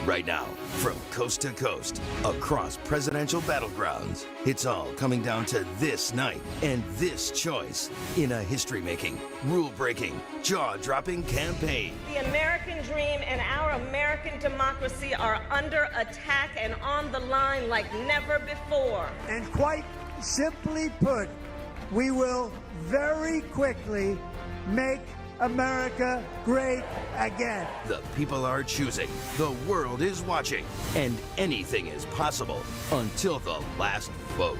Right now, from coast to coast, across presidential battlegrounds, it's all coming down to this night and this choice in a history-making, rule-breaking, jaw-dropping campaign. The American dream and our American democracy are under attack and on the line like never before. And quite simply put, we will very quickly make America great again. The people are choosing, the world is watching, and anything is possible until the last vote.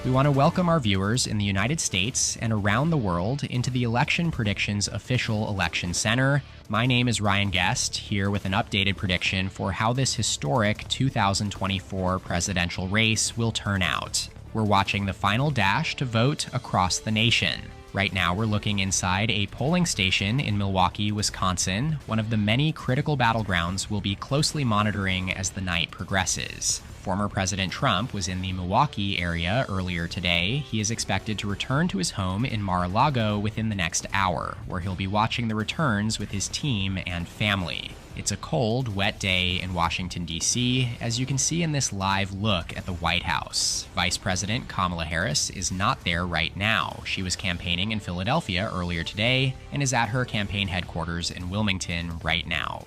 We want to welcome our viewers in the United States and around the world into the Election Predictions Official Election Center. My name is Ryan Guest, here with an updated prediction for how this historic 2024 presidential race will turn out. We're watching the final dash to vote across the nation. Right now, we're looking inside a polling station in Milwaukee, Wisconsin, one of the many critical battlegrounds we'll be closely monitoring as the night progresses. Former President Trump was in the Milwaukee area earlier today. He is expected to return to his home in Mar-a-Lago within the next hour, where he'll be watching the returns with his team and family. It's a cold, wet day in Washington, D.C., as you can see in this live look at the White House. Vice President Kamala Harris is not there right now. She was campaigning in Philadelphia earlier today and is at her campaign headquarters in Wilmington right now.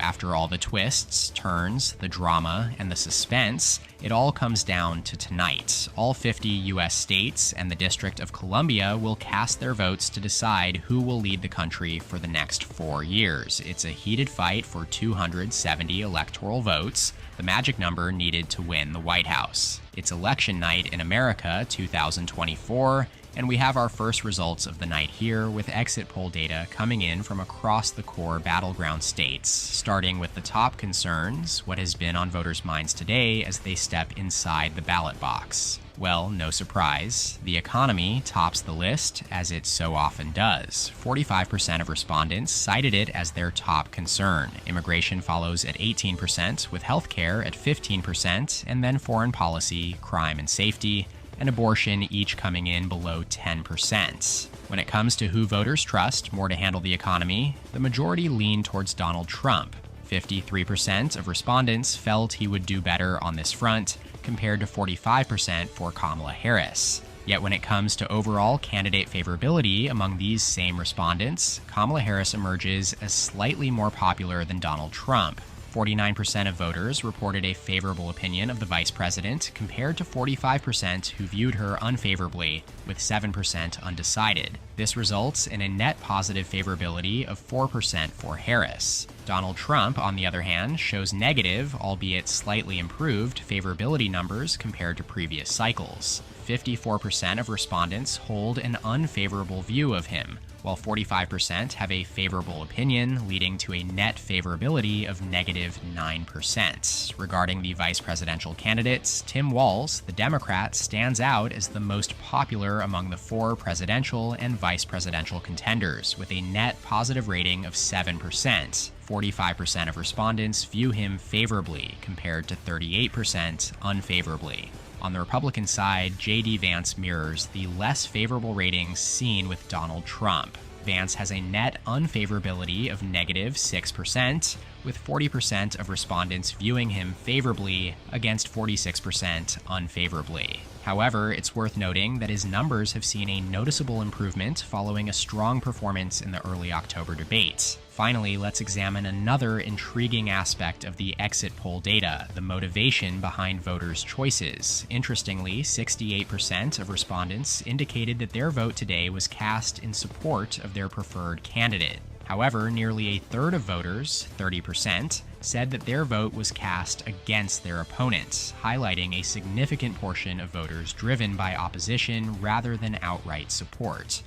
After all the twists, turns, the drama, and the suspense, it all comes down to tonight. All 50 U.S. states and the District of Columbia will cast their votes to decide who will lead the country for the next 4 years. It's a heated fight for 270 electoral votes, the magic number needed to win the White House. It's election night in America 2024, and we have our first results of the night here with exit poll data coming in from across the core battleground states, starting with the top concerns, what has been on voters' minds today as they step inside the ballot box. Well, no surprise, the economy tops the list, as it so often does. 45% of respondents cited it as their top concern. Immigration follows at 18%, with healthcare at 15%, and then foreign policy, crime and safety, and abortion each coming in below 10%. When it comes to who voters trust more to handle the economy, the majority lean towards Donald Trump. 53% of respondents felt he would do better on this front, compared to 45% for Kamala Harris. Yet when it comes to overall candidate favorability among these same respondents, Kamala Harris emerges as slightly more popular than Donald Trump. 49% of voters reported a favorable opinion of the vice president, compared to 45% who viewed her unfavorably, with 7% undecided. This results in a net positive favorability of 4% for Harris. Donald Trump, on the other hand, shows negative, albeit slightly improved, favorability numbers compared to previous cycles. 54% of respondents hold an unfavorable view of him, while 45% have a favorable opinion, leading to a net favorability of negative 9%. Regarding the vice presidential candidates, Tim Walz, the Democrat, stands out as the most popular among the 4 presidential and vice presidential contenders, with a net positive rating of 7%. 45% of respondents view him favorably, compared to 38% unfavorably. On the Republican side, J.D. Vance mirrors the less favorable ratings seen with Donald Trump. Vance has a net unfavorability of negative 6%, with 40% of respondents viewing him favorably against 46% unfavorably. However, it's worth noting that his numbers have seen a noticeable improvement following a strong performance in the early October debates. Finally, let's examine another intriguing aspect of the exit poll data, the motivation behind voters' choices. Interestingly, 68% of respondents indicated that their vote today was cast in support of their preferred candidate. However, nearly a third of voters, 30%, said that their vote was cast against their opponent, highlighting a significant portion of voters driven by opposition rather than outright support.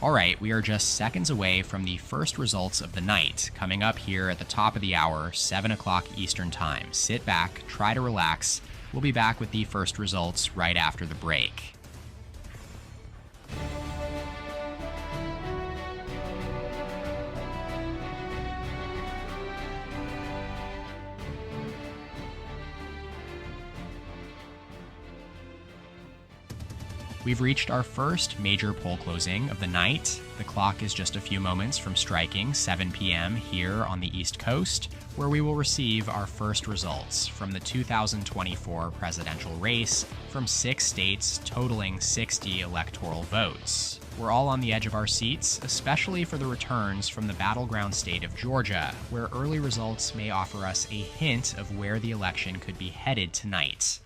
Alright, we are just seconds away from the first results of the night, coming up here at the top of the hour, 7 o'clock Eastern Time. Sit back, try to relax. We'll be back with the first results right after the break. We've reached our first major poll closing of the night. The clock is just a few moments from striking 7 p.m. here on the East Coast, where we will receive our first results from the 2024 presidential race from 6 states totaling 60 electoral votes. We're all on the edge of our seats, especially for the returns from the battleground state of Georgia, where early results may offer us a hint of where the election could be headed tonight.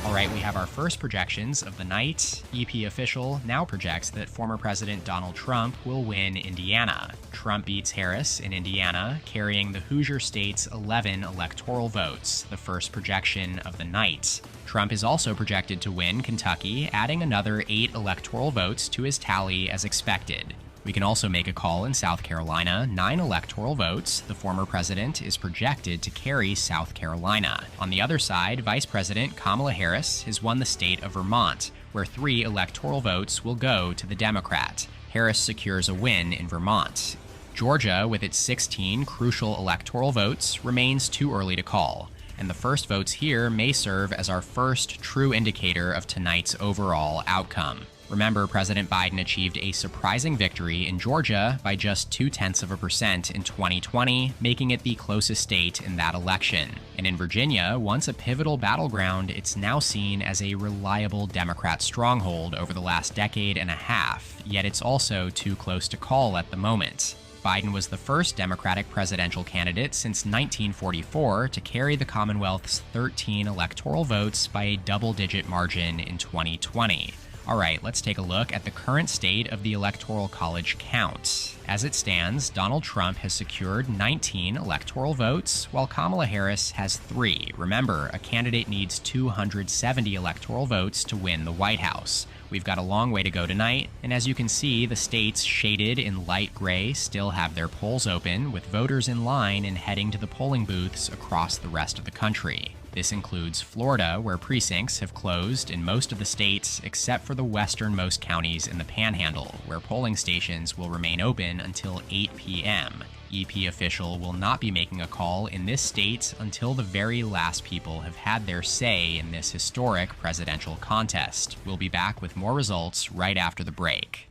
All right, we have our first projections of the night. EP Official now projects that former President Donald Trump will win Indiana. Trump beats Harris in Indiana, carrying the Hoosier state's 11 electoral votes, the first projection of the night. Trump is also projected to win Kentucky, adding another 8 electoral votes to his tally as expected. We can also make a call in South Carolina, 9 electoral votes. The former president is projected to carry South Carolina. On the other side, Vice President Kamala Harris has won the state of Vermont, where 3 electoral votes will go to the Democrat. Harris secures a win in Vermont. Georgia, with its 16 crucial electoral votes, remains too early to call, and the first votes here may serve as our first true indicator of tonight's overall outcome. Remember, President Biden achieved a surprising victory in Georgia by just 0.2% in 2020, making it the closest state in that election. And in Virginia, once a pivotal battleground, it's now seen as a reliable Democrat stronghold over the last decade and a half, yet it's also too close to call at the moment. Biden was the first Democratic presidential candidate since 1944 to carry the Commonwealth's 13 electoral votes by a double-digit margin in 2020. All right, let's take a look at the current state of the Electoral College count. As it stands, Donald Trump has secured 19 electoral votes, while Kamala Harris has 3. Remember, a candidate needs 270 electoral votes to win the White House. We've got a long way to go tonight, and as you can see, the states shaded in light gray still have their polls open, with voters in line and heading to the polling booths across the rest of the country. This includes Florida, where precincts have closed in most of the states except for the westernmost counties in the Panhandle, where polling stations will remain open until 8 p.m. EP Official will not be making a call in this state until the very last people have had their say in this historic presidential contest. We'll be back with more results right after the break.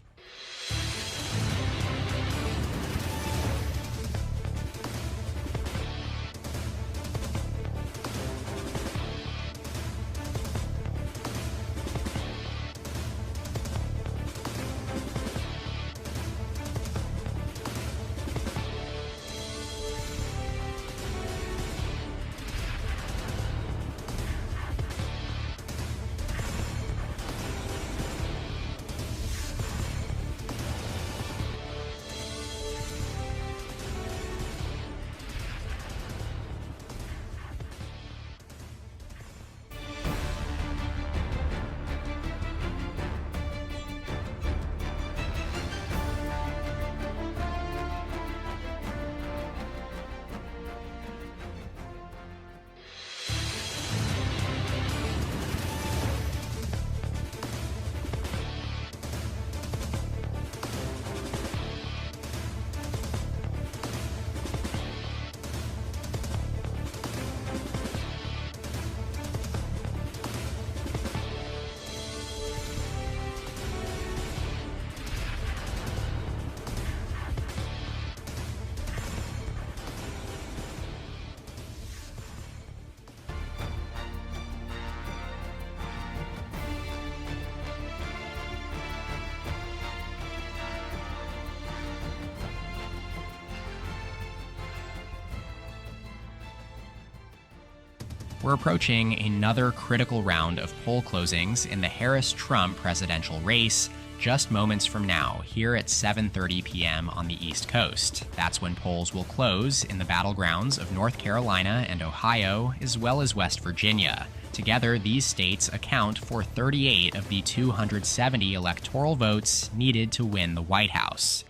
We're approaching another critical round of poll closings in the Harris-Trump presidential race just moments from now, here at 7:30 p.m. on the East Coast. That's when polls will close in the battlegrounds of North Carolina and Ohio, as well as West Virginia. Together, these states account for 38 of the 270 electoral votes needed to win the White House.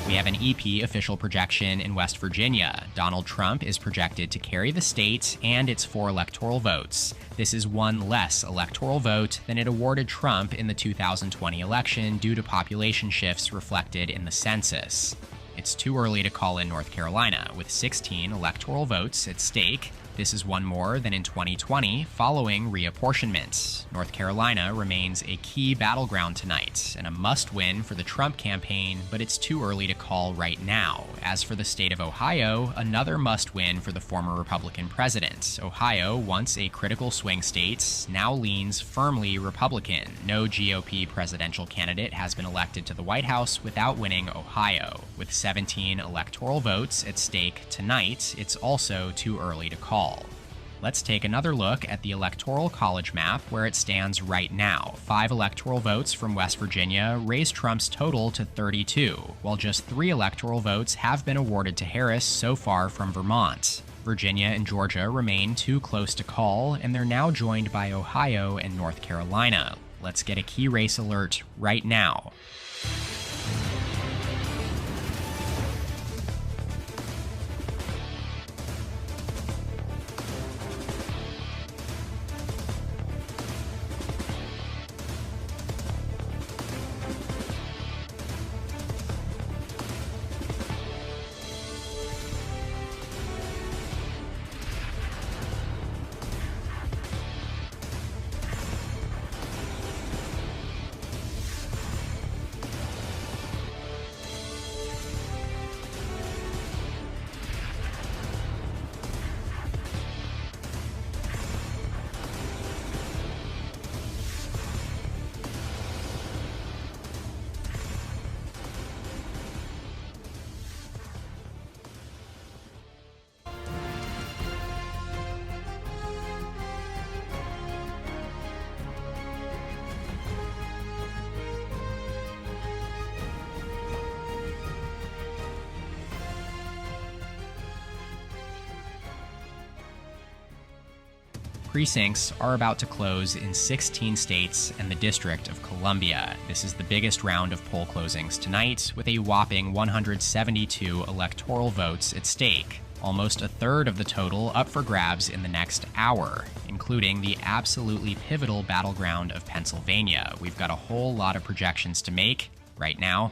We have an EP official projection in West Virginia. Donald Trump is projected to carry the state and its 4 electoral votes. This is 1 less electoral vote than it awarded Trump in the 2020 election due to population shifts reflected in the census. It's too early to call in North Carolina, with 16 electoral votes at stake. This is one more than in 2020 following reapportionment. North Carolina remains a key battleground tonight and a must-win for the Trump campaign, but it's too early to call right now. As for the state of Ohio, another must-win for the former Republican president. Ohio, once a critical swing state, now leans firmly Republican. No GOP presidential candidate has been elected to the White House without winning Ohio. With 17 electoral votes at stake tonight, it's also too early to call. Let's take another look at the Electoral College map where it stands right now. 5 electoral votes from West Virginia raise Trump's total to 32, while just 3 electoral votes have been awarded to Harris so far from Vermont. Virginia and Georgia remain too close to call, and they're now joined by Ohio and North Carolina. Let's get a key race alert right now. Precincts are about to close in 16 states and the District of Columbia. This is the biggest round of poll closings tonight, with a whopping 172 electoral votes at stake. Almost a third of the total up for grabs in the next hour, including the absolutely pivotal battleground of Pennsylvania. We've got a whole lot of projections to make right now.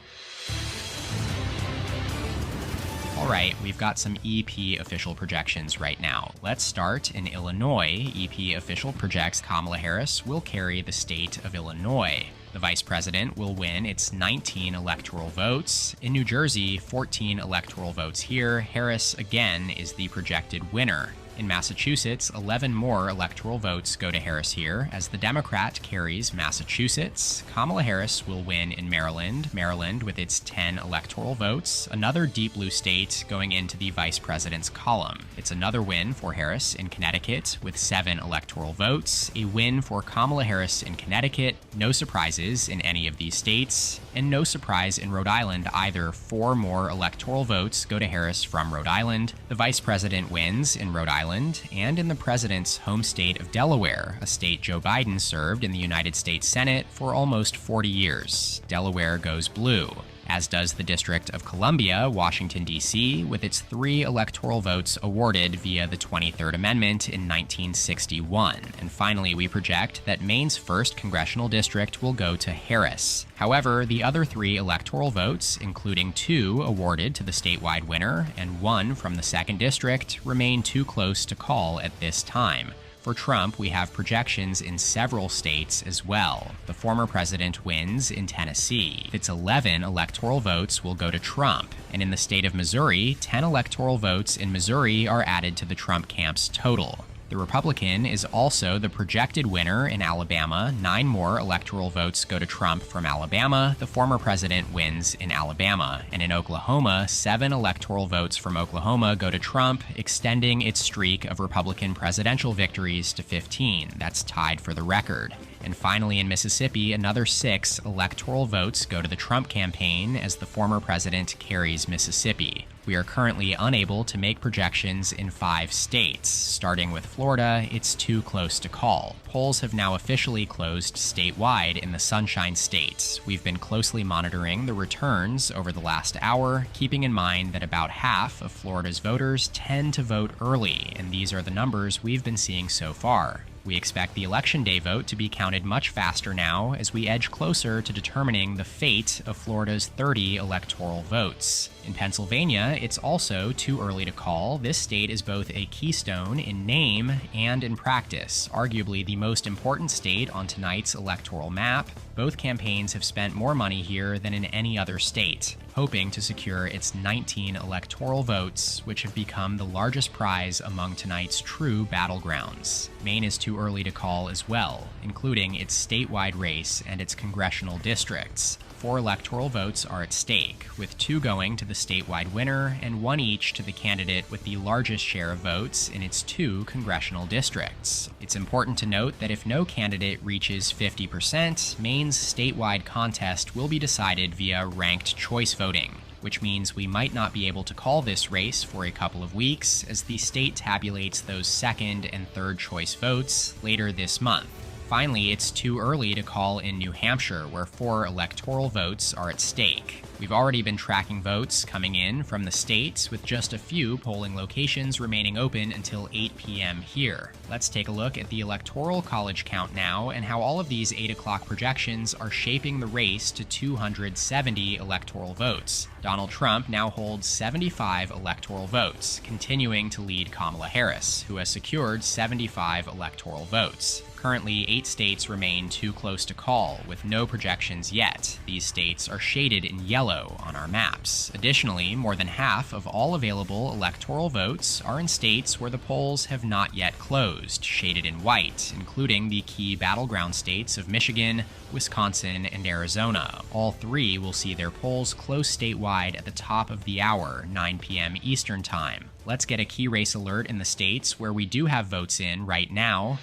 All right, we've got some EP official projections right now. Let's start in Illinois. EP official projects Kamala Harris will carry the state of Illinois. The vice president will win its 19 electoral votes. In New Jersey, 14 electoral votes here. Harris, again, is the projected winner. In Massachusetts, 11 more electoral votes go to Harris here, as the Democrat carries Massachusetts. Kamala Harris will win in Maryland with its 10 electoral votes, another deep blue state going into the vice president's column. It's another win for Harris in Connecticut with 7 electoral votes, a win for Kamala Harris in Connecticut, no surprises in any of these states, and no surprise in Rhode Island either. 4 more electoral votes go to Harris from Rhode Island. The vice president wins in Rhode Island and in the president's home state of Delaware, a state Joe Biden served in the United States Senate for almost 40 years. Delaware goes blue, as does the District of Columbia, Washington, D.C., with its 3 electoral votes awarded via the 23rd Amendment in 1961. And finally, we project that Maine's 1st congressional district will go to Harris. However, the other 3 electoral votes, including 2 awarded to the statewide winner and 1 from the 2nd district, remain too close to call at this time. For Trump, we have projections in several states as well. The former president wins in Tennessee. Its 11 electoral votes will go to Trump. And in the state of Missouri, 10 electoral votes in Missouri are added to the Trump camp's total. The Republican is also the projected winner in Alabama. 9 more electoral votes go to Trump from Alabama. The former president wins in Alabama. And in Oklahoma, 7 electoral votes from Oklahoma go to Trump, extending its streak of Republican presidential victories to 15. That's tied for the record. And finally, in Mississippi, another 6 electoral votes go to the Trump campaign as the former president carries Mississippi. We are currently unable to make projections in 5 states. Starting with Florida, it's too close to call. Polls have now officially closed statewide in the Sunshine State. We've been closely monitoring the returns over the last hour, keeping in mind that about half of Florida's voters tend to vote early, and these are the numbers we've been seeing so far. We expect the Election Day vote to be counted much faster now as we edge closer to determining the fate of Florida's 30 electoral votes. In Pennsylvania, it's also too early to call. This state is both a keystone in name and in practice, arguably the most important state on tonight's electoral map. Both campaigns have spent more money here than in any other state, hoping to secure its 19 electoral votes, which have become the largest prize among tonight's true battlegrounds. Maine is too early to call as well, including its statewide race and its congressional districts. 4 electoral votes are at stake, with 2 going to the statewide winner and 1 each to the candidate with the largest share of votes in its 2 congressional districts. It's important to note that if no candidate reaches 50%, Maine's statewide contest will be decided via ranked choice voting, which means we might not be able to call this race for a couple of weeks as the state tabulates those second and third choice votes later this month. Finally, it's too early to call in New Hampshire, where 4 electoral votes are at stake. We've already been tracking votes coming in from the state, with just a few polling locations remaining open until 8 p.m. here. Let's take a look at the electoral college count now and how all of these 8 o'clock projections are shaping the race to 270 electoral votes. Donald Trump now holds 75 electoral votes, continuing to lead Kamala Harris, who has secured 75 electoral votes. Currently, 8 states remain too close to call, with no projections yet. These states are shaded in yellow on our maps. Additionally, more than half of all available electoral votes are in states where the polls have not yet closed, shaded in white, including the key battleground states of Michigan, Wisconsin, and Arizona. All 3 will see their polls close statewide at the top of the hour, 9 p.m. Eastern Time. Let's get a key race alert in the states where we do have votes in right now.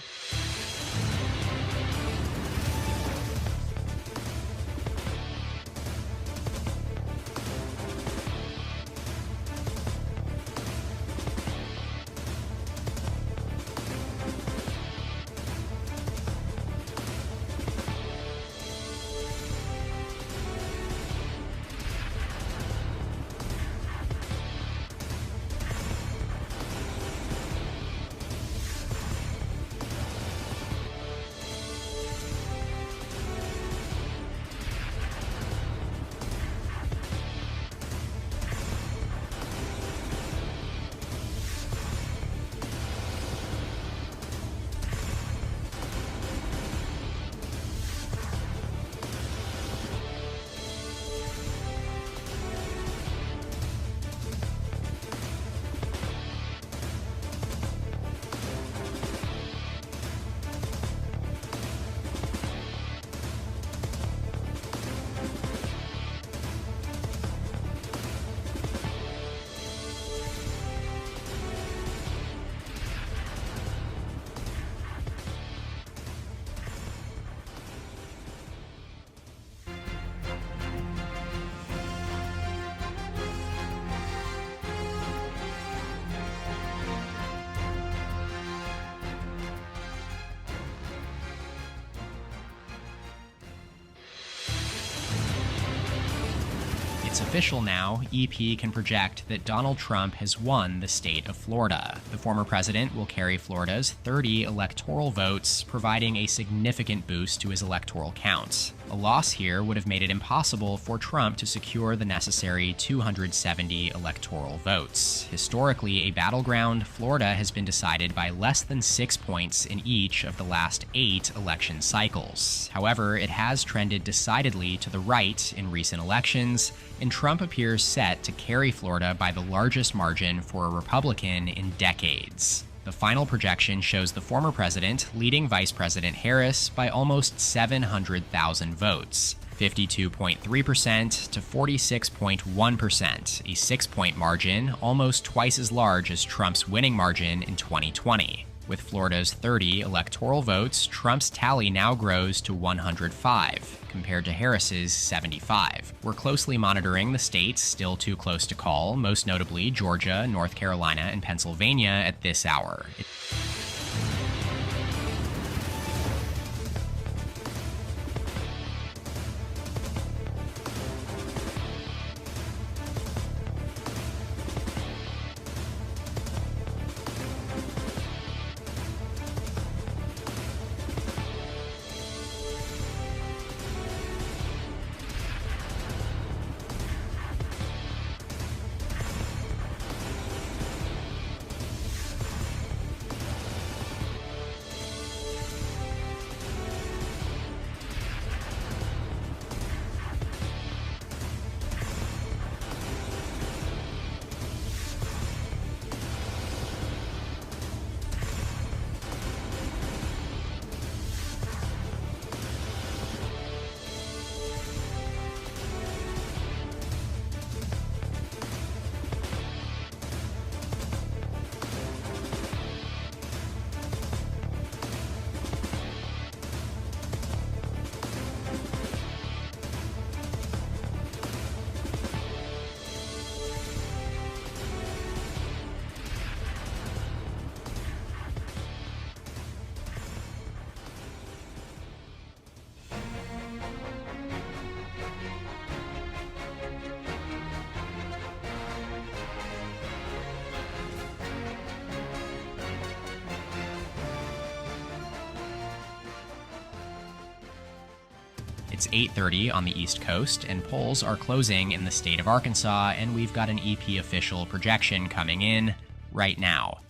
It's official now, EP can project that Donald Trump has won the state of Florida. The former president will carry Florida's 30 electoral votes, providing a significant boost to his electoral count. A loss here would have made it impossible for Trump to secure the necessary 270 electoral votes. Historically a battleground, Florida has been decided by less than 6 points in each of the last 8 election cycles. However, it has trended decidedly to the right in recent elections, and Trump appears set to carry Florida by the largest margin for a Republican in decades. The final projection shows the former president leading Vice President Harris by almost 700,000 votes, 52.3% to 46.1%, a 6-point margin almost twice as large as Trump's winning margin in 2020. With Florida's 30 electoral votes, Trump's tally now grows to 105, compared to Harris's 75. We're closely monitoring the states still too close to call, most notably Georgia, North Carolina, and Pennsylvania at this hour. It's 8:30 on the East Coast, and polls are closing in the state of Arkansas, and we've got an EP official projection coming in right now.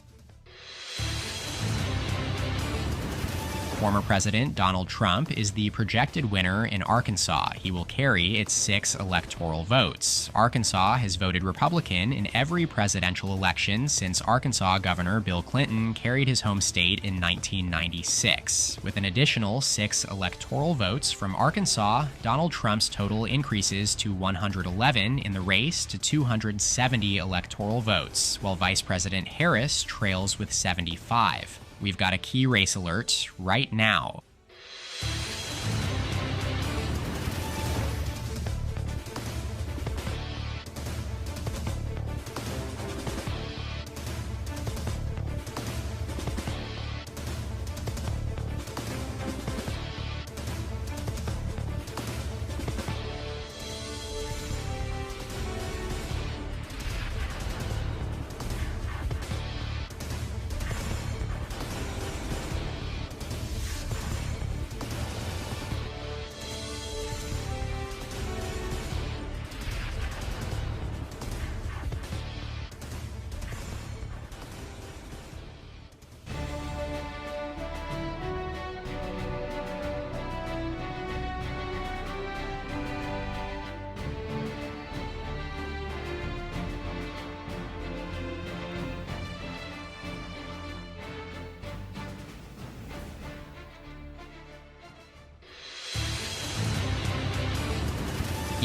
Former President Donald Trump is the projected winner in Arkansas. He will carry its 6 electoral votes. Arkansas has voted Republican in every presidential election since Arkansas Governor Bill Clinton carried his home state in 1996. With an additional 6 electoral votes from Arkansas, Donald Trump's total increases to 111 in the race to 270 electoral votes, while Vice President Harris trails with 75. We've got a key race alert right now.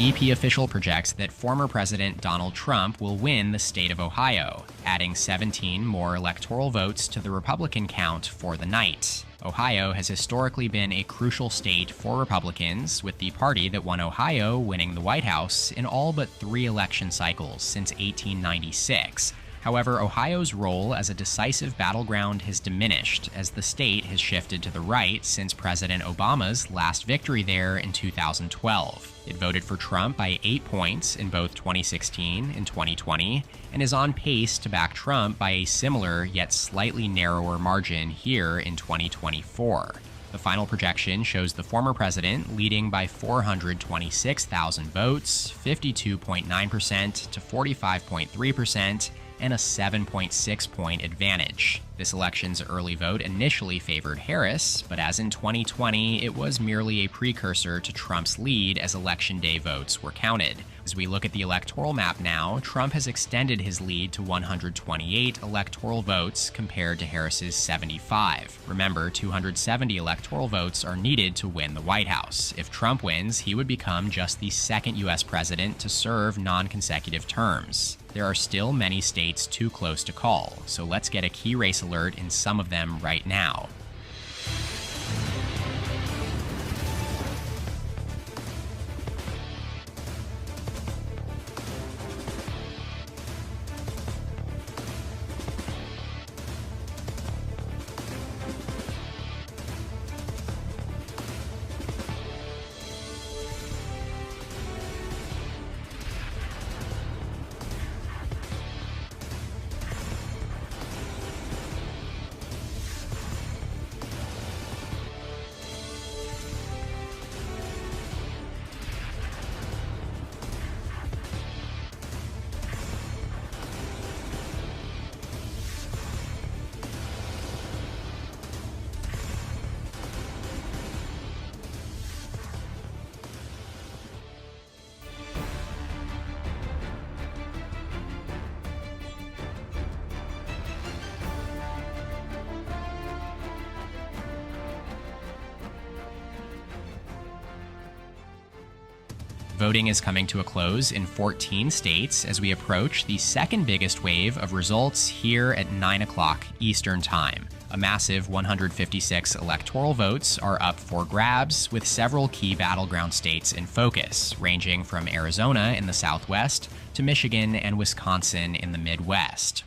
EP official projects that former President Donald Trump will win the state of Ohio, adding 17 more electoral votes to the Republican count for the night. Ohio has historically been a crucial state for Republicans, with the party that won Ohio winning the White House in all but 3 election cycles since 1896. However, Ohio's role as a decisive battleground has diminished as the state has shifted to the right since President Obama's last victory there in 2012. It voted for Trump by 8 points in both 2016 and 2020, and is on pace to back Trump by a similar yet slightly narrower margin here in 2024. The final projection shows the former president leading by 426,000 votes, 52.9% to 45.3%, and a 7.6-point advantage. This election's early vote initially favored Harris, but as in 2020, it was merely a precursor to Trump's lead as Election Day votes were counted. As we look at the electoral map now, Trump has extended his lead to 128 electoral votes compared to Harris's 75. Remember, 270 electoral votes are needed to win the White House. If Trump wins, he would become just the second U.S. president to serve non-consecutive terms. There are still many states too close to call, so let's get a key race alert in some of them right now. Voting is coming to a close in 14 states as we approach the second biggest wave of results here at 9 o'clock Eastern Time. A massive 156 electoral votes are up for grabs, with several key battleground states in focus, ranging from Arizona in the Southwest to Michigan and Wisconsin in the Midwest.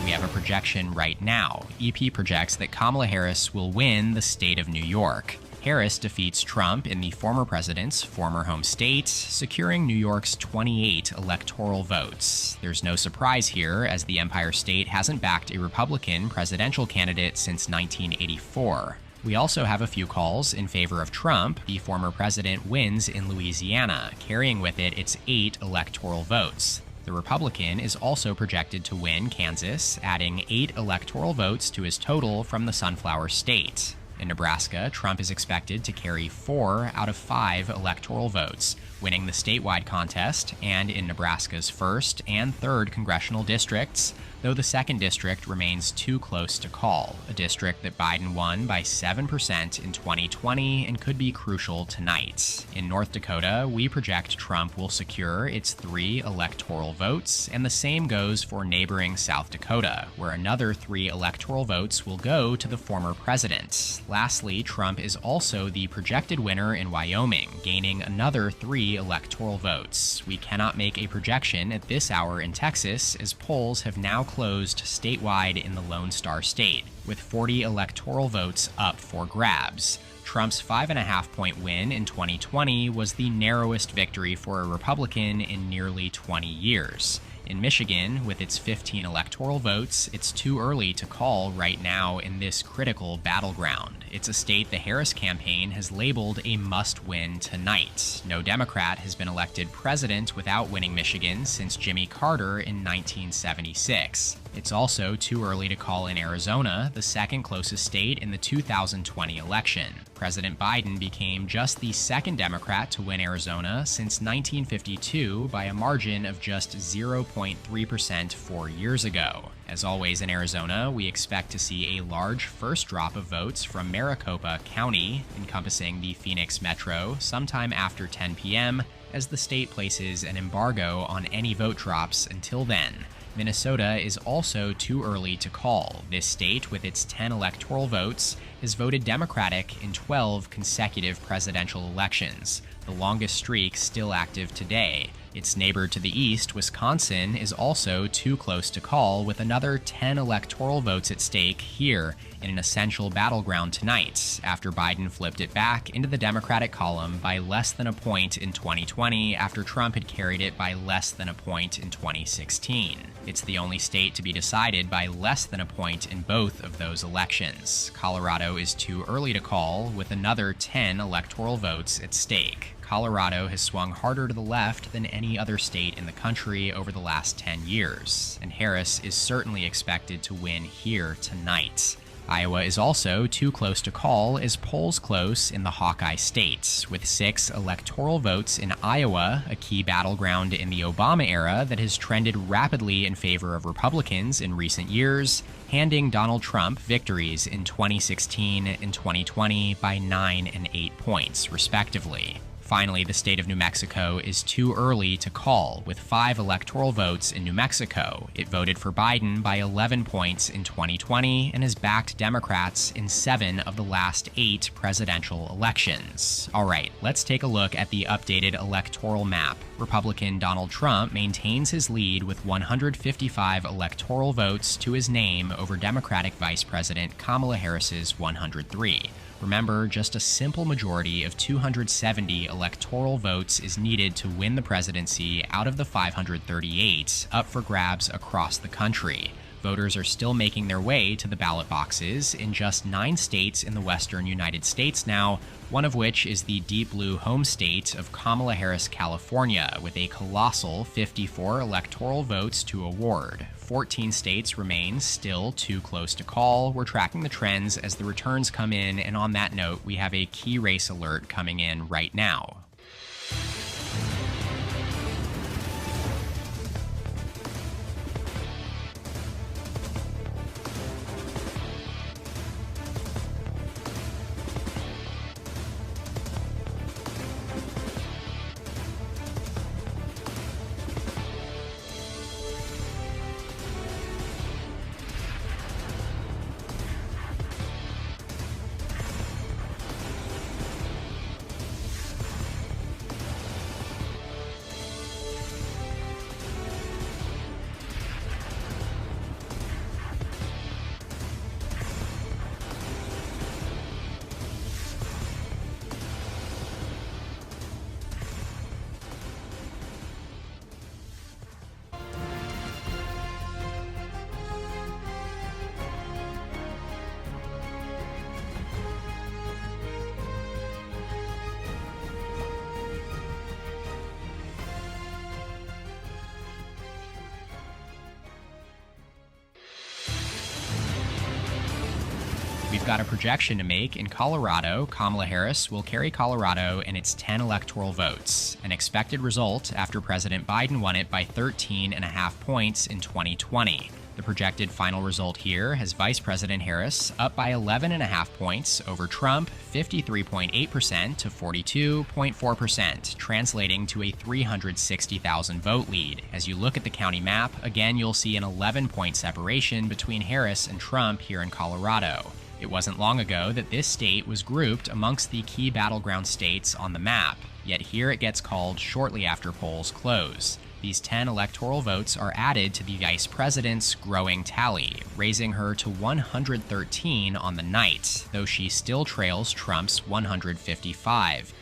We have a projection right now. EP projects that Kamala Harris will win the state of New York. Harris defeats Trump in the former president's former home state, securing New York's 28 electoral votes. There's no surprise here, as the Empire State hasn't backed a Republican presidential candidate since 1984. We also have a few calls in favor of Trump. The former president wins in Louisiana, carrying with it its 8 electoral votes. The Republican is also projected to win Kansas, adding 8 electoral votes to his total from the Sunflower State. In Nebraska, Trump is expected to carry 4 out of 5 electoral votes, winning the statewide contest, and in Nebraska's 1st and 3rd congressional districts, though the 2nd district remains too close to call, a district that Biden won by 7% in 2020 and could be crucial tonight. In North Dakota, we project Trump will secure its 3 electoral votes, and the same goes for neighboring South Dakota, where another 3 electoral votes will go to the former president. Lastly, Trump is also the projected winner in Wyoming, gaining another 3 electoral votes. We cannot make a projection at this hour in Texas, as polls have now closed statewide in the Lone Star State, with 40 electoral votes up for grabs. Trump's 5.5-point win in 2020 was the narrowest victory for a Republican in nearly 20 years. In Michigan, with its 15 electoral votes, it's too early to call right now in this critical battleground. It's a state the Harris campaign has labeled a must-win tonight. No Democrat has been elected president without winning Michigan since Jimmy Carter in 1976. It's also too early to call in Arizona, the second closest state in the 2020 election. President Biden became just the second Democrat to win Arizona since 1952 by a margin of just 0.3% 4 years ago. As always in Arizona, we expect to see a large first drop of votes from Maricopa County, encompassing the Phoenix metro, sometime after 10 p.m., as the state places an embargo on any vote drops until then. Minnesota is also too early to call. This state, with its 10 electoral votes, has voted Democratic in 12 consecutive presidential elections, the longest streak still active today. Its neighbor to the east, Wisconsin, is also too close to call, with another 10 electoral votes at stake here in an essential battleground tonight, after Biden flipped it back into the Democratic column by less than a point in 2020 after Trump had carried it by less than a point in 2016. It's the only state to be decided by less than a point in both of those elections. Colorado is too early to call, with another 10 electoral votes at stake. Colorado has swung harder to the left than any other state in the country over the last 10 years, and Harris is certainly expected to win here tonight. Iowa is also too close to call as polls close in the Hawkeye states, with 6 electoral votes in Iowa, a key battleground in the Obama era that has trended rapidly in favor of Republicans in recent years, handing Donald Trump victories in 2016 and 2020 by 9 and 8 points, respectively. Finally, the state of New Mexico is too early to call, with 5 electoral votes in New Mexico. It voted for Biden by 11 points in 2020 and has backed Democrats in 7 of the last 8 presidential elections. All right, let's take a look at the updated electoral map. Republican Donald Trump maintains his lead with 155 electoral votes to his name over Democratic Vice President Kamala Harris's 103. Remember, just a simple majority of 270 electoral votes is needed to win the presidency out of the 538 up for grabs across the country. Voters are still making their way to the ballot boxes in just 9 states in the western United States now, one of which is the deep blue home state of Kamala Harris, California, with a colossal 54 electoral votes to award. 14 states remain still too close to call. We're tracking the trends as the returns come in, and on that note, we have a key race alert coming in right now. we've got a projection to make. In Colorado, Kamala Harris will carry Colorado in its 10 electoral votes, an expected result after President Biden won it by 13.5 points in 2020. The projected final result here has Vice President Harris up by 11.5 points over Trump, 53.8% to 42.4%, translating to a 360,000 vote lead. As you look at the county map, again, you'll see an 11-point separation between Harris and Trump here in Colorado. It wasn't long ago that this state was grouped amongst the key battleground states on the map, yet here it gets called shortly after polls close. These 10 electoral votes are added to the vice president's growing tally, raising her to 113 on the night, though she still trails Trump's 155.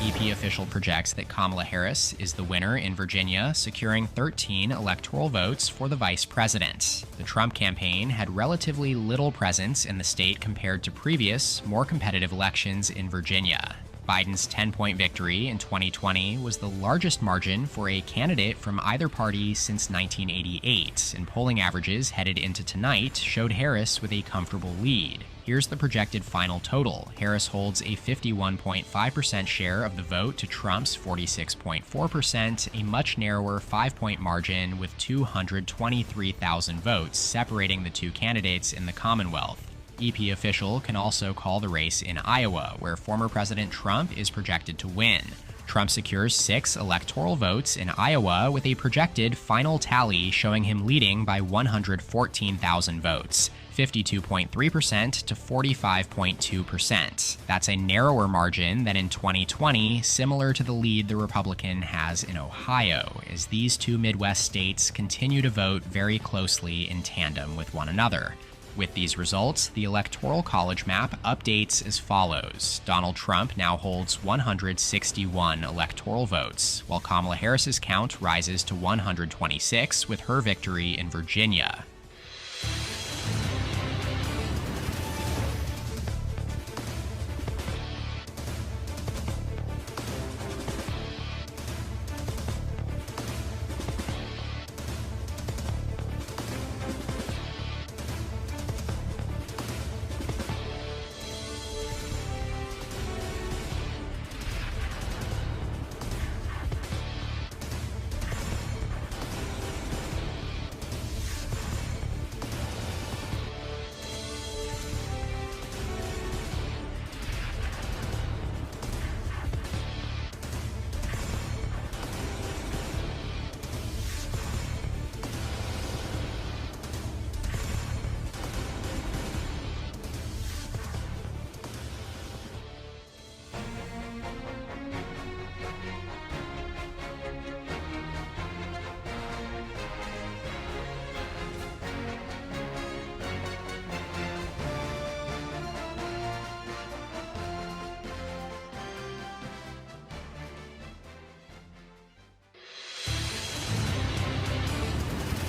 EP official projects that Kamala Harris is the winner in Virginia, securing 13 electoral votes for the vice president. The Trump campaign had relatively little presence in the state compared to previous, more competitive elections in Virginia. Biden's 10-point victory in 2020 was the largest margin for a candidate from either party since 1988, and polling averages headed into tonight showed Harris with a comfortable lead. Here's the projected final total. Harris holds a 51.5% share of the vote to Trump's 46.4%, a much narrower 5-point margin with 223,000 votes separating the two candidates in the Commonwealth. EP official can also call the race in Iowa, where former President Trump is projected to win. Trump secures 6 electoral votes in Iowa with a projected final tally showing him leading by 114,000 votes, 52.3% to 45.2%. That's a narrower margin than in 2020, similar to the lead the Republican has in Ohio, as these two Midwest states continue to vote very closely in tandem with one another. With these results, the Electoral College map updates as follows. Donald Trump now holds 161 electoral votes, while Kamala Harris's count rises to 126 with her victory in Virginia.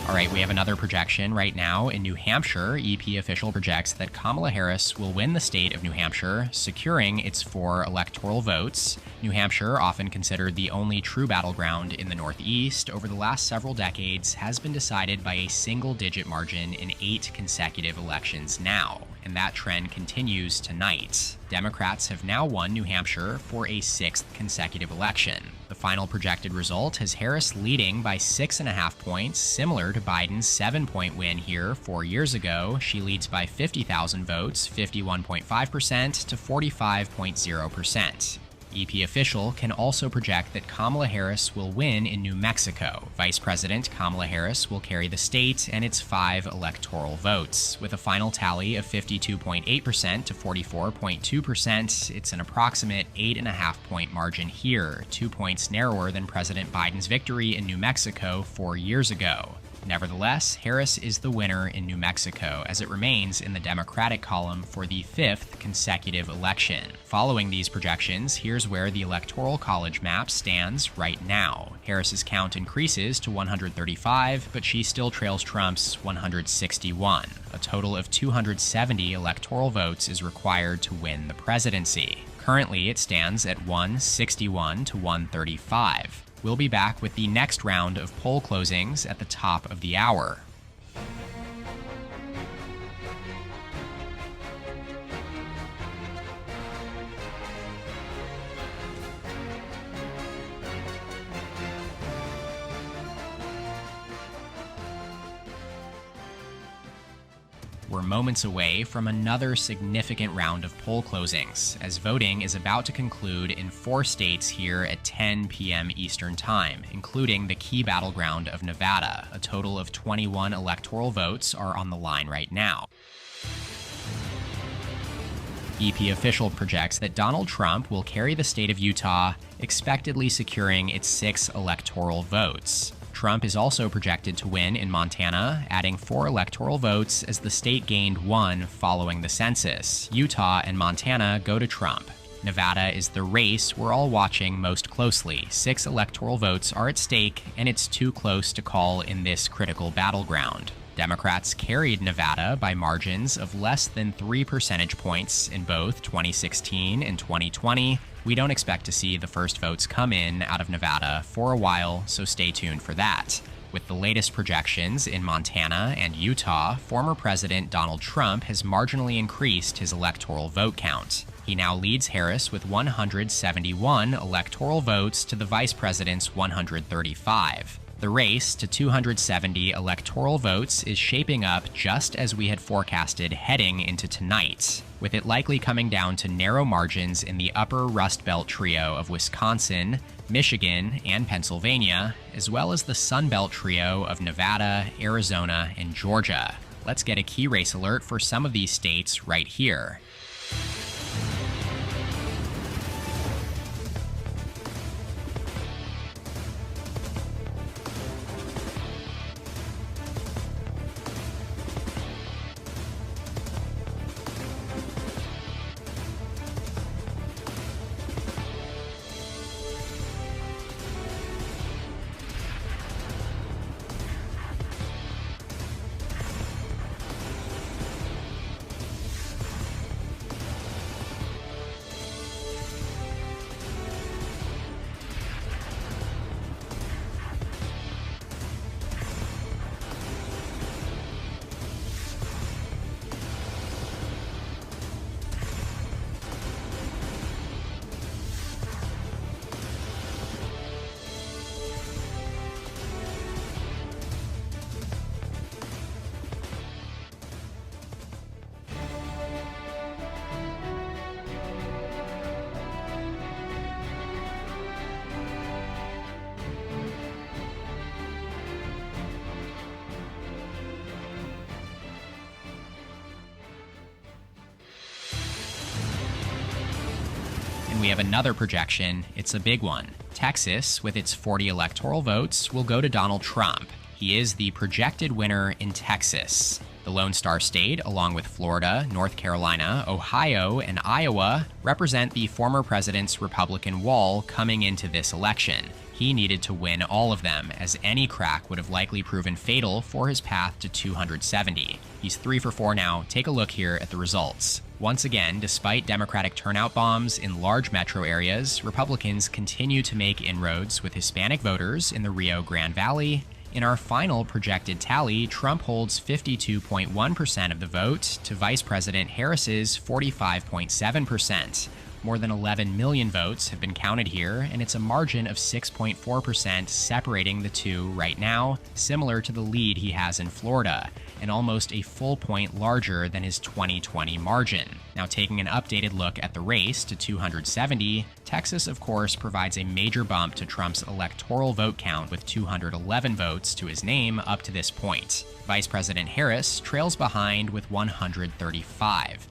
All right, we have another projection right now. In New Hampshire, EP official projects that Kamala Harris will win the state of New Hampshire, securing its 4 electoral votes. New Hampshire, often considered the only true battleground in the Northeast, over the last several decades has been decided by a single-digit margin in 8 consecutive elections now, and that trend continues tonight. Democrats have now won New Hampshire for a 6th consecutive election. The final projected result has Harris leading by 6.5 points, similar to Biden's 7-point win here 4 years ago. She leads by 50,000 votes, 51.5% to 45.0%. EP official can also project that Kamala Harris will win in New Mexico. Vice President Kamala Harris will carry the state and its 5 electoral votes. With a final tally of 52.8% to 44.2%, it's an approximate 8.5-point margin here, 2 points narrower than President Biden's victory in New Mexico 4 years ago. Nevertheless, Harris is the winner in New Mexico, as it remains in the Democratic column for the 5th consecutive election. Following these projections, here's where the Electoral College map stands right now. Harris's count increases to 135, but she still trails Trump's 161. A total of 270 electoral votes is required to win the presidency. Currently, it stands at 161 to 135. We'll be back with the next round of poll closings at the top of the hour. We're moments away from another significant round of poll closings, as voting is about to conclude in 4 states here at 10 p.m. Eastern Time, including the key battleground of Nevada. A total of 21 electoral votes are on the line right now. EP official projects that Donald Trump will carry the state of Utah, expectedly securing its 6 electoral votes. Trump is also projected to win in Montana, adding 4 electoral votes as the state gained 1 following the census. Utah and Montana go to Trump. Nevada is the race we're all watching most closely. 6 electoral votes are at stake, and it's too close to call in this critical battleground. Democrats carried Nevada by margins of less than 3 percentage points in both 2016 and 2020. We don't expect to see the first votes come in out of Nevada for a while, so stay tuned for that. With the latest projections in Montana and Utah, former President Donald Trump has marginally increased his electoral vote count. He now leads Harris with 171 electoral votes to the vice president's 135. The race to 270 electoral votes is shaping up just as we had forecasted heading into tonight, with it likely coming down to narrow margins in the upper Rust Belt trio of Wisconsin, Michigan, and Pennsylvania, as well as the Sun Belt trio of Nevada, Arizona, and Georgia. Let's get a key race alert for some of these states right here. We have another projection. It's a big one. Texas, with its 40 electoral votes, will go to Donald Trump. He is the projected winner in Texas. The Lone Star State, along with Florida, North Carolina, Ohio, and Iowa, represent the former president's Republican wall coming into this election. He needed to win all of them, as any crack would have likely proven fatal for his path to 270. He's 3 for 4 now. Take a look here at the results. Once again, despite Democratic turnout bombs in large metro areas, Republicans continue to make inroads with Hispanic voters in the Rio Grande Valley. In our final projected tally, Trump holds 52.1% of the vote to Vice President Harris's 45.7%. More than 11 million votes have been counted here, and it's a margin of 6.4% separating the two right now, similar to the lead he has in Florida, and almost a full point larger than his 2020 margin. Now, taking an updated look at the race to 270, Texas, of course, provides a major bump to Trump's electoral vote count with 211 votes to his name up to this point. Vice President Harris trails behind with 135.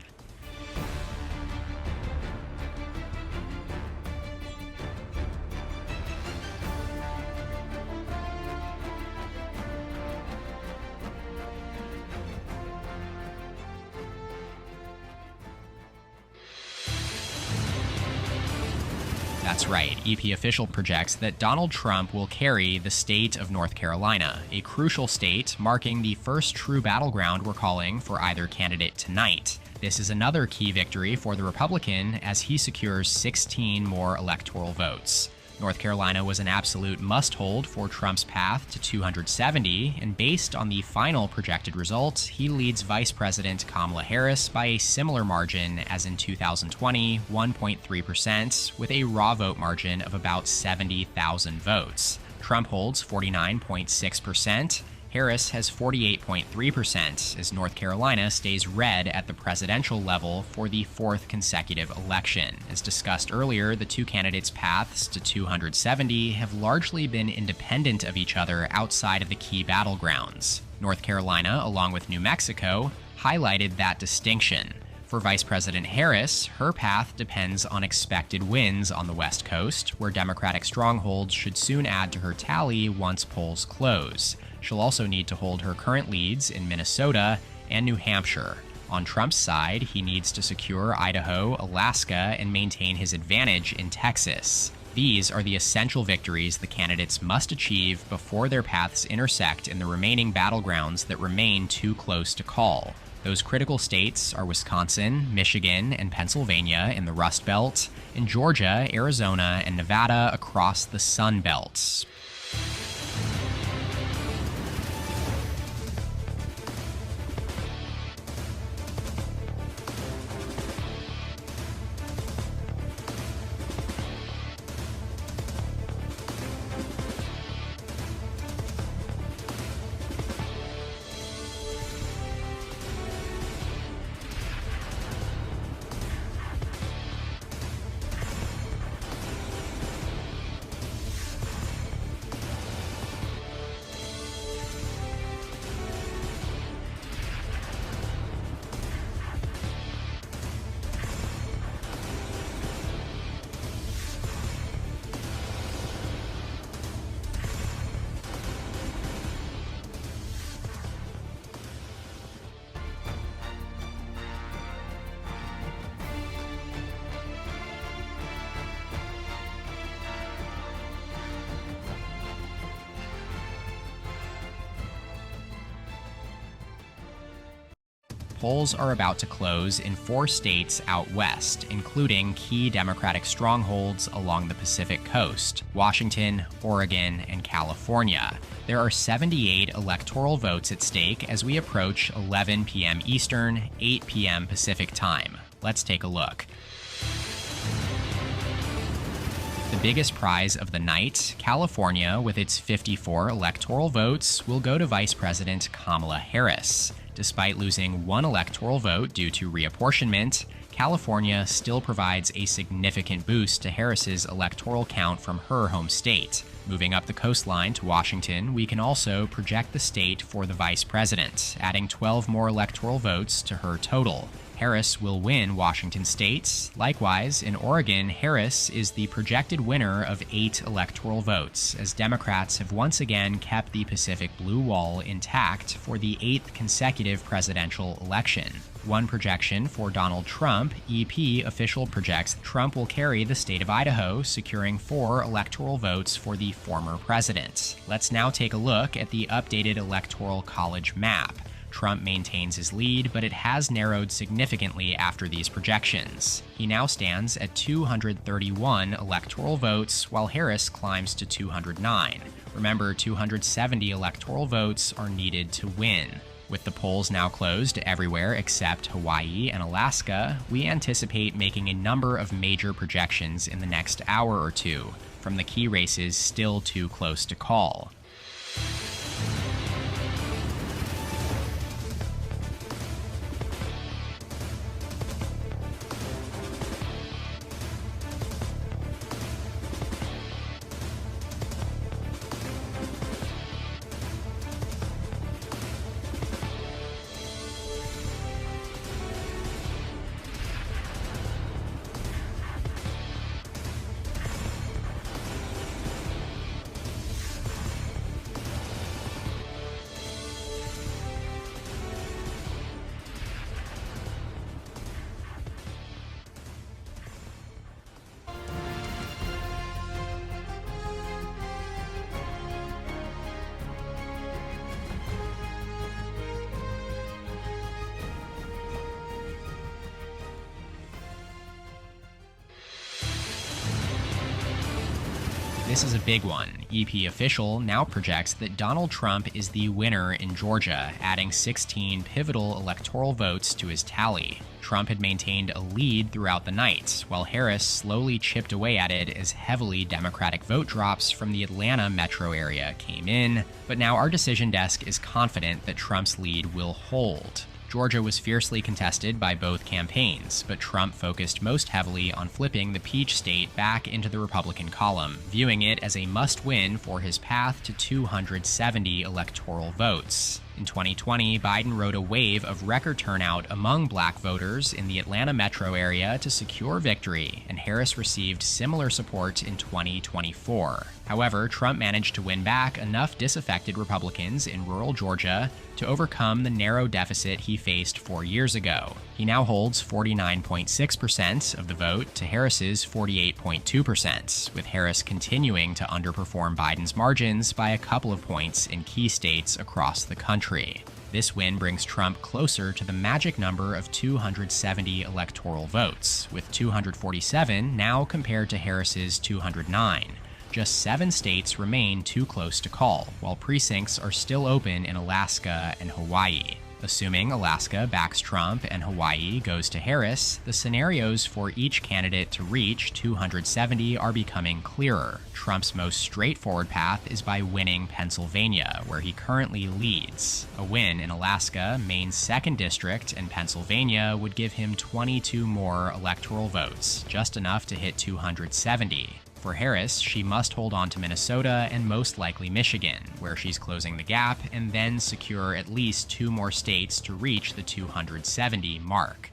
That's right, EP Official projects that Donald Trump will carry the state of North Carolina, a crucial state marking the first true battleground we're calling for either candidate tonight. This is another key victory for the Republican as he secures 16 more electoral votes. North Carolina was an absolute must-hold for Trump's path to 270, and based on the final projected results, he leads Vice President Kamala Harris by a similar margin as in 2020, 1.3%, with a raw vote margin of about 70,000 votes. Trump holds 49.6%. Harris has 48.3% as North Carolina stays red at the presidential level for the 4th consecutive election. As discussed earlier, the two candidates' paths to 270 have largely been independent of each other outside of the key battlegrounds. North Carolina, along with New Mexico, highlighted that distinction. For Vice President Harris, her path depends on expected wins on the West Coast, where Democratic strongholds should soon add to her tally once polls close. She'll also need to hold her current leads in Minnesota and New Hampshire. On Trump's side, he needs to secure Idaho, Alaska, and maintain his advantage in Texas. These are the essential victories the candidates must achieve before their paths intersect in the remaining battlegrounds that remain too close to call. Those critical states are Wisconsin, Michigan, and Pennsylvania in the Rust Belt, and Georgia, Arizona, and Nevada across the Sun Belt. Polls are about to close in 4 states out west, including key Democratic strongholds along the Pacific Coast: Washington, Oregon, and California. There are 78 electoral votes at stake as we approach 11 p.m. Eastern, 8 p.m. Pacific time. Let's take a look. The biggest prize of the night, California, with its 54 electoral votes, will go to Vice President Kamala Harris. Despite losing 1 electoral vote due to reapportionment, California still provides a significant boost to Harris's electoral count from her home state. Moving up the coastline to Washington, we can also project the state for the vice president, adding 12 more electoral votes to her total. Harris will win Washington state. Likewise, in Oregon, Harris is the projected winner of 8 electoral votes, as Democrats have once again kept the Pacific Blue Wall intact for the 8th consecutive presidential election. One projection for Donald Trump, EP official projects Trump will carry the state of Idaho, securing 4 electoral votes for the former president. Let's now take a look at the updated Electoral College map. Trump maintains his lead, but it has narrowed significantly after these projections. He now stands at 231 electoral votes, while Harris climbs to 209. Remember, 270 electoral votes are needed to win. With the polls now closed everywhere except Hawaii and Alaska, we anticipate making a number of major projections in the next hour or two, from the key races still too close to call. This is a big one. EP official now projects that Donald Trump is the winner in Georgia, adding 16 pivotal electoral votes to his tally. Trump had maintained a lead throughout the night, while Harris slowly chipped away at it as heavily Democratic vote drops from the Atlanta metro area came in. But now our decision desk is confident that Trump's lead will hold. Georgia was fiercely contested by both campaigns, but Trump focused most heavily on flipping the Peach State back into the Republican column, viewing it as a must-win for his path to 270 electoral votes. In 2020, Biden rode a wave of record turnout among black voters in the Atlanta metro area to secure victory, and Harris received similar support in 2024. However, Trump managed to win back enough disaffected Republicans in rural Georgia to overcome the narrow deficit he faced 4 years ago. He now holds 49.6% of the vote to Harris's 48.2%, with Harris continuing to underperform Biden's margins by a couple of points in key states across the country. This win brings Trump closer to the magic number of 270 electoral votes, with 247 now compared to Harris's 209. Just 7 states remain too close to call, while precincts are still open in Alaska and Hawaii. Assuming Alaska backs Trump and Hawaii goes to Harris, the scenarios for each candidate to reach 270 are becoming clearer. Trump's most straightforward path is by winning Pennsylvania, where he currently leads. A win in Alaska, Maine's 2nd district, and Pennsylvania would give him 22 more electoral votes, just enough to hit 270. For Harris, she must hold on to Minnesota and most likely Michigan, where she's closing the gap, and then secure at least 2 more states to reach the 270 mark.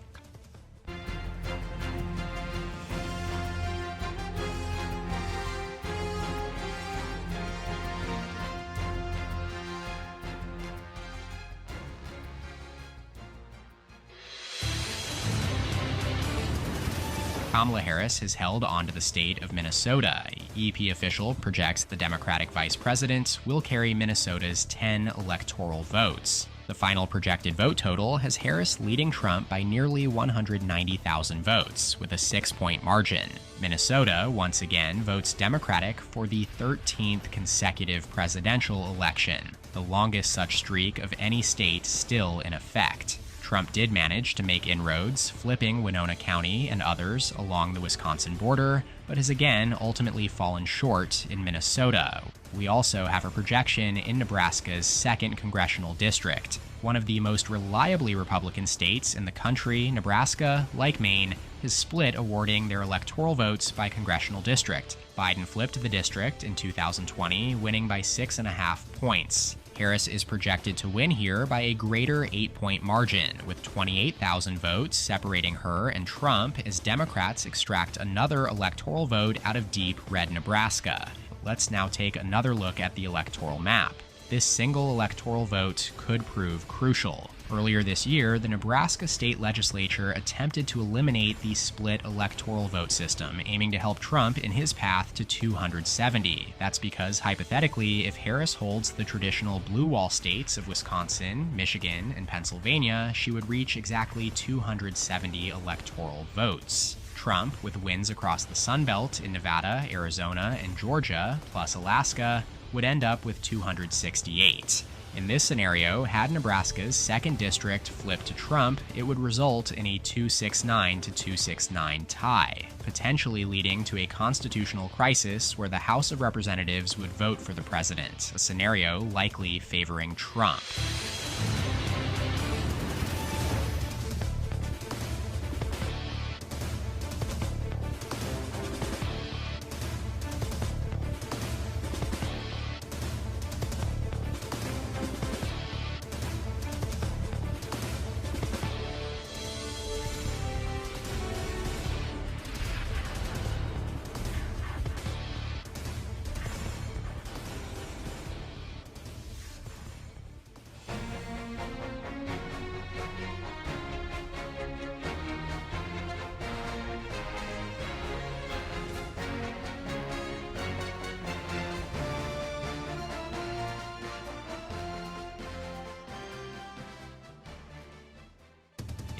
Kamala Harris has held on to the state of Minnesota. EP official projects the Democratic vice president will carry Minnesota's 10 electoral votes. The final projected vote total has Harris leading Trump by nearly 190,000 votes, with a 6-point margin. Minnesota, once again, votes Democratic for the 13th consecutive presidential election, the longest such streak of any state still in effect. Trump did manage to make inroads, flipping Winona County and others along the Wisconsin border, but has again ultimately fallen short in Minnesota. We also have a projection in Nebraska's 2nd congressional district. One of the most reliably Republican states in the country, Nebraska, like Maine, has split awarding their electoral votes by congressional district. Biden flipped the district in 2020, winning by 6.5 points. Harris is projected to win here by a greater 8-point margin, with 28,000 votes separating her and Trump as Democrats extract another electoral vote out of deep red Nebraska. Let's now take another look at the electoral map. This single electoral vote could prove crucial. Earlier this year, the Nebraska state legislature attempted to eliminate the split electoral vote system, aiming to help Trump in his path to 270. That's because, hypothetically, if Harris holds the traditional blue wall states of Wisconsin, Michigan, and Pennsylvania, she would reach exactly 270 electoral votes. Trump, with wins across the Sun Belt in Nevada, Arizona, and Georgia, plus Alaska, would end up with 268. In this scenario, had Nebraska's 2nd district flipped to Trump, it would result in a 269 to 269 tie, potentially leading to a constitutional crisis where the House of Representatives would vote for the president, a scenario likely favoring Trump.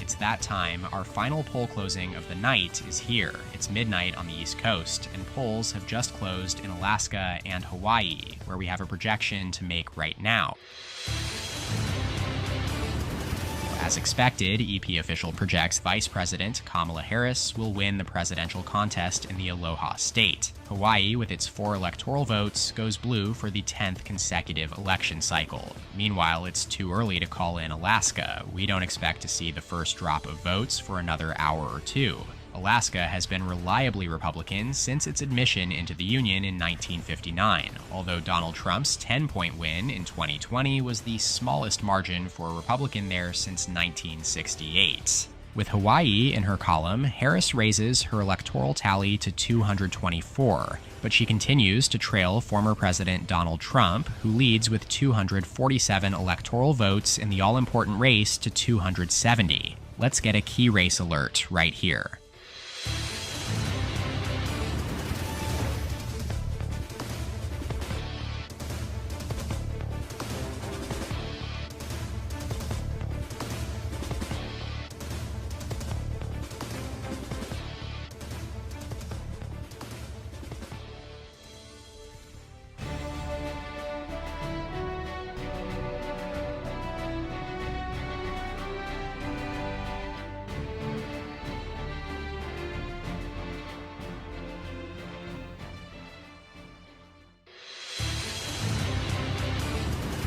It's that time. Our final poll closing of the night is here. It's midnight on the East Coast, and polls have just closed in Alaska and Hawaii, where we have a projection to make right now. As expected, EP official projects Vice President Kamala Harris will win the presidential contest in the Aloha State. Hawaii, with its 4 electoral votes, goes blue for the 10th consecutive election cycle. Meanwhile, it's too early to call in Alaska. We don't expect to see the first drop of votes for another hour or two. Alaska has been reliably Republican since its admission into the Union in 1959, although Donald Trump's 10-point win in 2020 was the smallest margin for a Republican there since 1968. With Hawaii in her column, Harris raises her electoral tally to 224, but she continues to trail former President Donald Trump, who leads with 247 electoral votes in the all-important race to 270. Let's get a key race alert right here.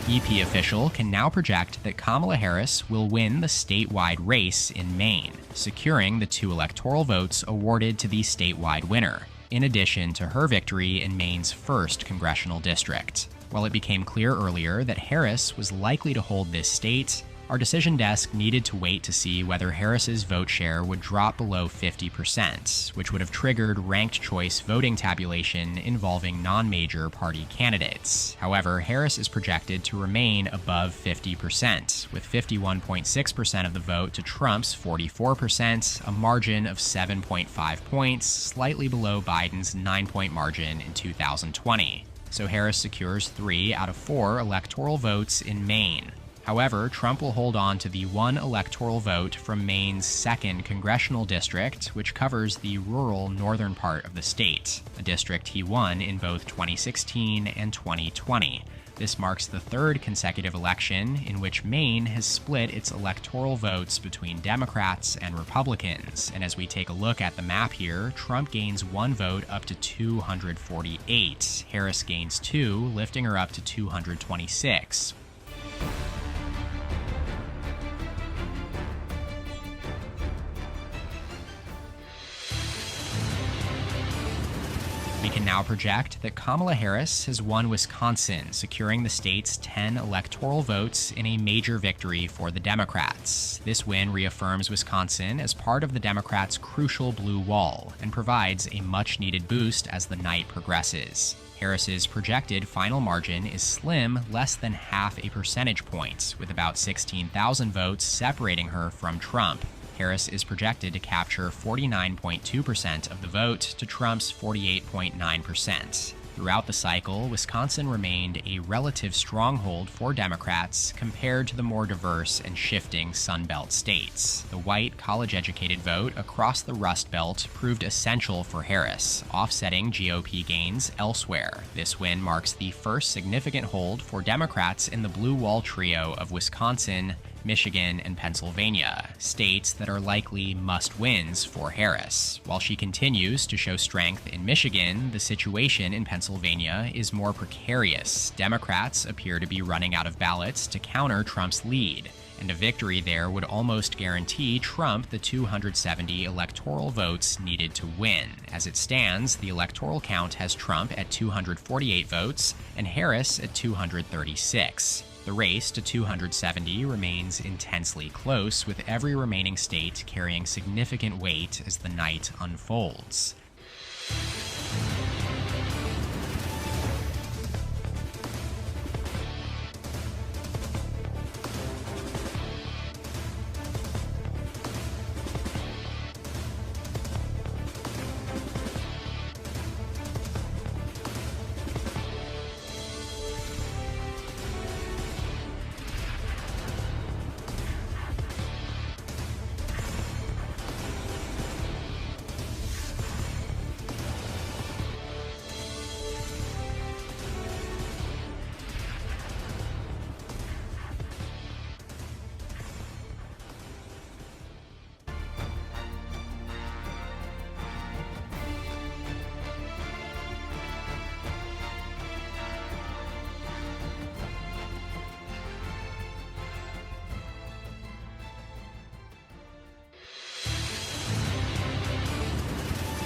EP official can now project that Kamala Harris will win the statewide race in Maine, securing the 2 electoral votes awarded to the statewide winner, in addition to her victory in Maine's 1st congressional district. While it became clear earlier that Harris was likely to hold this state, our decision desk needed to wait to see whether Harris's vote share would drop below 50%, which would have triggered ranked choice voting tabulation involving non-major party candidates. However, Harris is projected to remain above 50%, with 51.6% of the vote to Trump's 44%, a margin of 7.5 points, slightly below Biden's 9-point margin in 2020. So Harris secures 3 out of 4 electoral votes in Maine. However, Trump will hold on to the 1 electoral vote from Maine's 2nd congressional district, which covers the rural northern part of the state, a district he won in both 2016 and 2020. This marks the 3rd consecutive election in which Maine has split its electoral votes between Democrats and Republicans. And as we take a look at the map here, Trump gains 1 vote up to 248. Harris gains 2, lifting her up to 226. We can now project that Kamala Harris has won Wisconsin, securing the state's 10 electoral votes in a major victory for the Democrats. This win reaffirms Wisconsin as part of the Democrats' crucial blue wall and provides a much-needed boost as the night progresses. Harris's projected final margin is slim, less than half a percentage point, with about 16,000 votes separating her from Trump. Harris is projected to capture 49.2% of the vote to Trump's 48.9%. Throughout the cycle, Wisconsin remained a relative stronghold for Democrats compared to the more diverse and shifting Sun Belt states. The white, college-educated vote across the Rust Belt proved essential for Harris, offsetting GOP gains elsewhere. This win marks the first significant hold for Democrats in the blue wall trio of Wisconsin, Michigan, and Pennsylvania, states that are likely must-wins for Harris. While she continues to show strength in Michigan, the situation in Pennsylvania is more precarious. Democrats appear to be running out of ballots to counter Trump's lead, and a victory there would almost guarantee Trump the 270 electoral votes needed to win. As it stands, the electoral count has Trump at 248 votes and Harris at 236. The race to 270 remains intensely close, with every remaining state carrying significant weight as the night unfolds.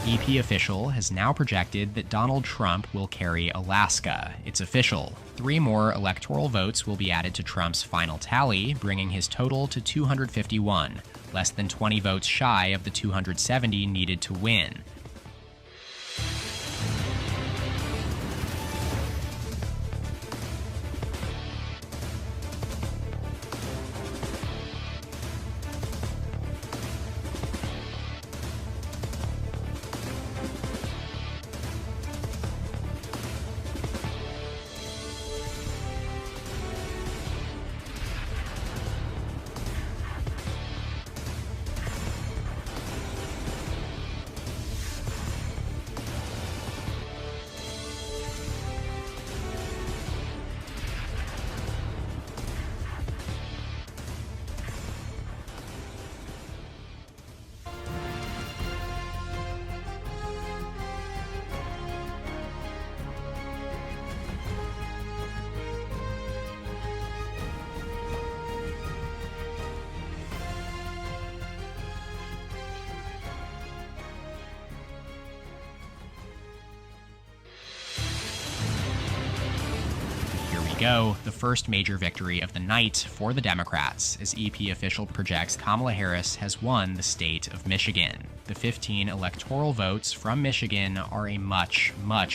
EP official has now projected that Donald Trump will carry Alaska. It's official. 3 more electoral votes will be added to Trump's final tally, bringing his total to 251, less than 20 votes shy of the 270 needed to win. Go, the first major victory of the night for the Democrats, as EP official projects Kamala Harris has won the state of Michigan. The 15 electoral votes from Michigan are a much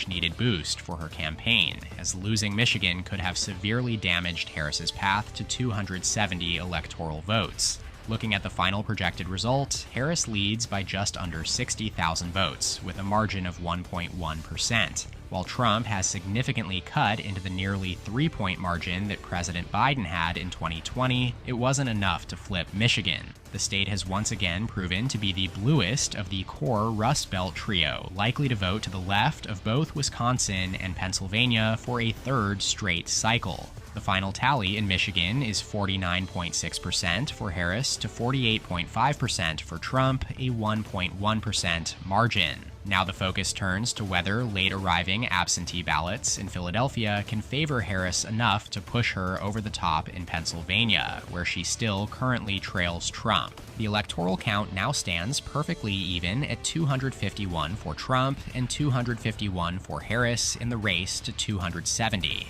needed boost for her campaign, as losing Michigan could have severely damaged Harris's path to 270 electoral votes. Looking at the final projected result, Harris leads by just under 60,000 votes, with a margin of 1.1%. While Trump has significantly cut into the nearly 3-point margin that President Biden had in 2020, it wasn't enough to flip Michigan. The state has once again proven to be the bluest of the core Rust Belt trio, likely to vote to the left of both Wisconsin and Pennsylvania for a third straight cycle. The final tally in Michigan is 49.6% for Harris to 48.5% for Trump, a 1.1% margin. Now the focus turns to whether late-arriving absentee ballots in Philadelphia can favor Harris enough to push her over the top in Pennsylvania, where she still currently trails Trump. The electoral count now stands perfectly even at 251 for Trump and 251 for Harris in the race to 270.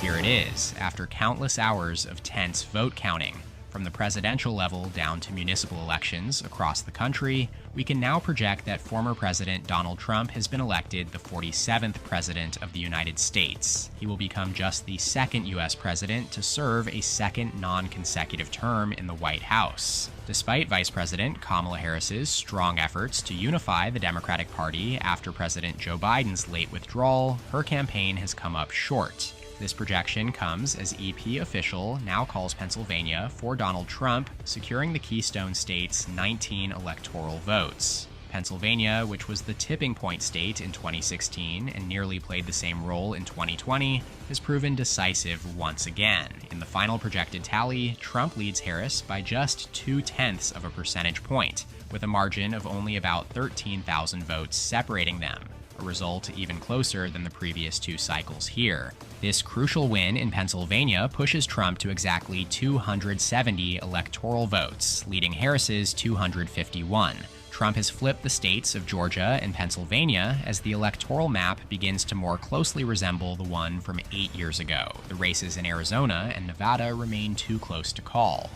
Here it is, after countless hours of tense vote counting. From the presidential level down to municipal elections across the country, we can now project that former President Donald Trump has been elected the 47th President of the United States. He will become just the second U.S. President to serve a second non-consecutive term in the White House. Despite Vice President Kamala Harris's strong efforts to unify the Democratic Party after President Joe Biden's late withdrawal, her campaign has come up short. This projection comes as EP official now calls Pennsylvania for Donald Trump, securing the Keystone State's 19 electoral votes. Pennsylvania, which was the tipping point state in 2016 and nearly played the same role in 2020, has proven decisive once again. In the final projected tally, Trump leads Harris by just 0.2 of a percentage point, with a margin of only about 13,000 votes separating them, a result even closer than the previous two cycles here. This crucial win in Pennsylvania pushes Trump to exactly 270 electoral votes, leading Harris's 251. Trump has flipped the states of Georgia and Pennsylvania as the electoral map begins to more closely resemble the one from 8 years ago. The races in Arizona and Nevada remain too close to call.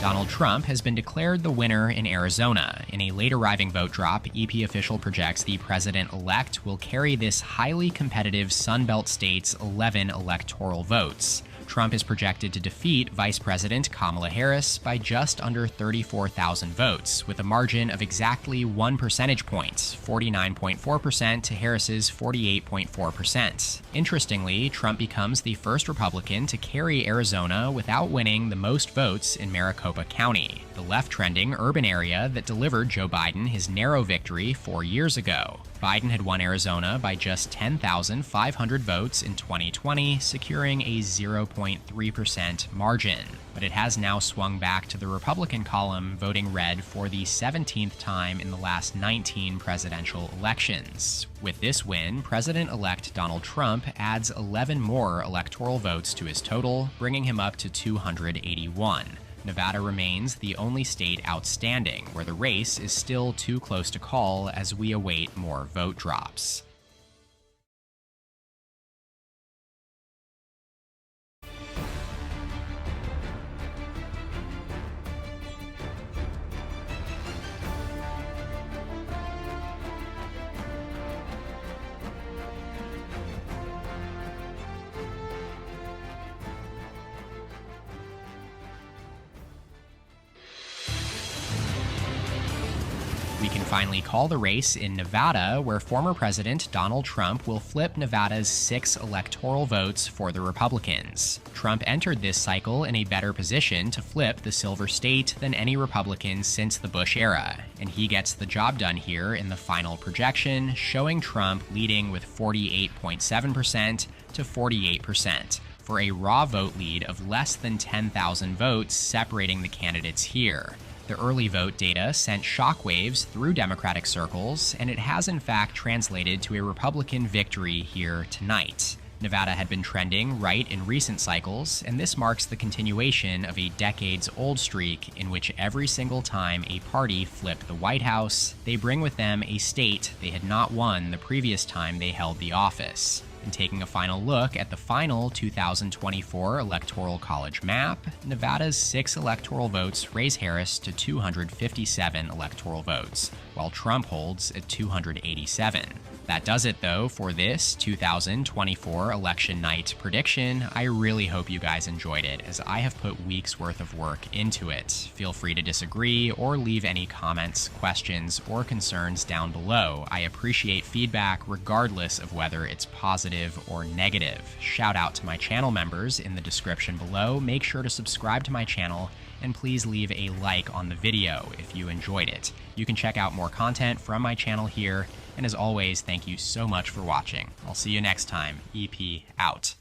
Donald Trump has been declared the winner in Arizona. In a late-arriving vote drop, EP official projects the president-elect will carry this highly competitive Sunbelt state's 11 electoral votes. Trump is projected to defeat Vice President Kamala Harris by just under 34,000 votes, with a margin of exactly 1 percentage point, 49.4% to Harris's 48.4%. Interestingly, Trump becomes the first Republican to carry Arizona without winning the most votes in Maricopa County, the left-trending urban area that delivered Joe Biden his narrow victory 4 years ago. Biden had won Arizona by just 10,500 votes in 2020, securing a 0.3% margin. But it has now swung back to the Republican column, voting red for the 17th time in the last 19 presidential elections. With this win, President-elect Donald Trump adds 11 more electoral votes to his total, bringing him up to 281. Nevada remains the only state outstanding, where the race is still too close to call as we await more vote drops. We can finally call the race in Nevada, where former President Donald Trump will flip Nevada's 6 electoral votes for the Republicans. Trump entered this cycle in a better position to flip the silver state than any Republican since the Bush era, and he gets the job done here in the final projection, showing Trump leading with 48.7% to 48%. for a raw vote lead of less than 10,000 votes separating the candidates here. The early vote data sent shockwaves through Democratic circles, and it has in fact translated to a Republican victory here tonight. Nevada had been trending right in recent cycles, and this marks the continuation of a decades-old streak in which every single time a party flipped the White House, they bring with them a state they had not won the previous time they held the office. And taking a final look at the final 2024 Electoral College map, Nevada's 6 electoral votes raise Harris to 257 electoral votes, while Trump holds at 287. That does it, though, for this 2024 election night prediction. I really hope you guys enjoyed it, as I have put weeks' worth of work into it. Feel free to disagree or leave any comments, questions, or concerns down below. I appreciate feedback regardless of whether it's positive or negative. Shout out to my channel members in the description below. Make sure to subscribe to my channel, and please leave a like on the video if you enjoyed it. You can check out more content from my channel here, and as always, thank you so much for watching. I'll see you next time. EP out.